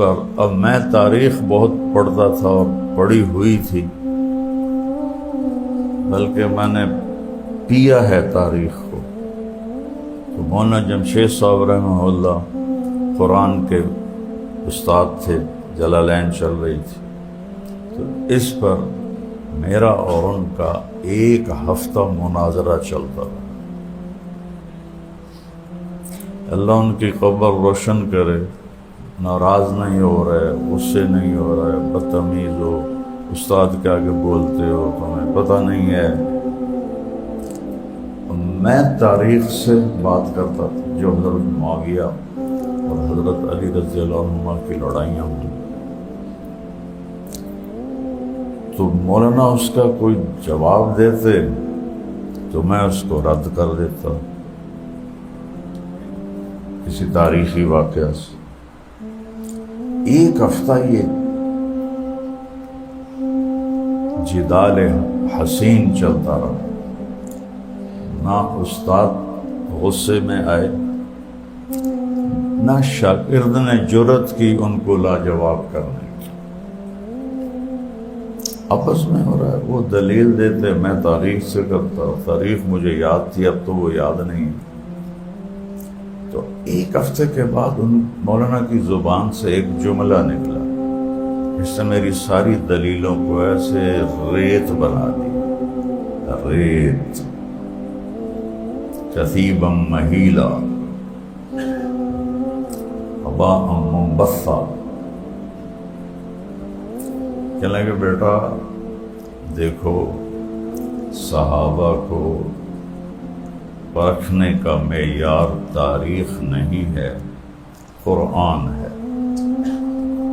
پر اب میں تاریخ بہت پڑھتا تھا اور پڑھی ہوئی تھی، بلکہ میں نے پیا ہے تاریخ کو۔ تو مولانا جمشید صاحب رحمہ اللہ قرآن کے استاد تھے، جلالین چل رہی تھی، تو اس پر میرا اور ان کا ایک ہفتہ مناظرہ چلتا رہا۔ اللہ ان کی قبر روشن کرے، ناراض نہیں ہو رہے، غصے نہیں ہو رہے، بدتمیز ہو، استاد کے آگے بولتے ہو، تمہیں پتہ نہیں ہے۔ میں تاریخ سے بات کرتا تھا، جو حضرت معاویہ اور حضرت علی رضی اللہ عنہ کی لڑائیاں ہوئی، تو مولانا اس کا کوئی جواب دیتے تو میں اس کو رد کر دیتا کسی تاریخی واقعہ سے۔ ایک ہفتہ یہ جدال حسین چلتا رہا، نہ استاد غصے میں آئے، نہ شاگرد نے جرأت کی ان کو لاجواب کرنے کی۔ آپس میں ہو رہا ہے، وہ دلیل دیتے، میں تاریخ سے کرتا، تاریخ مجھے یاد تھی، اب تو وہ یاد نہیں۔ تو ایک ہفتے کے بعد ان مولانا کی زبان سے ایک جملہ نکلا جس سے میری ساری دلیلوں کو ایسے ریت بنا دی، ریت کثیبا مہیلا ہباء منبثا۔ کہنے لگے بیٹا دیکھو، صحابہ کو پرکھنے کا معیار تاریخ نہیں ہے، قرآن ہے۔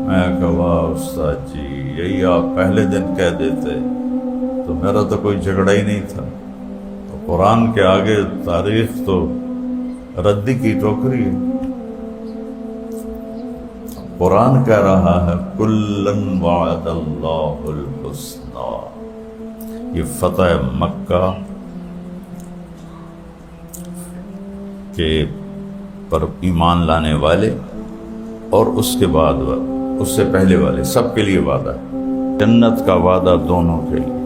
میں کہا استاد جی یہی آپ پہلے دن کہہ دیتے تو میرا تو کوئی جھگڑا ہی نہیں تھا، تو قرآن کے آگے تاریخ تو ردی کی ٹوکری ہے۔ قرآن کہہ رہا ہے کلن وعد اللہ الحسنی، یہ فتح مکہ کے پر ایمان لانے والے اور اس کے بعد اس سے پہلے والے سب کے لیے وعدہ ہے، جنت کا وعدہ دونوں کے لیے۔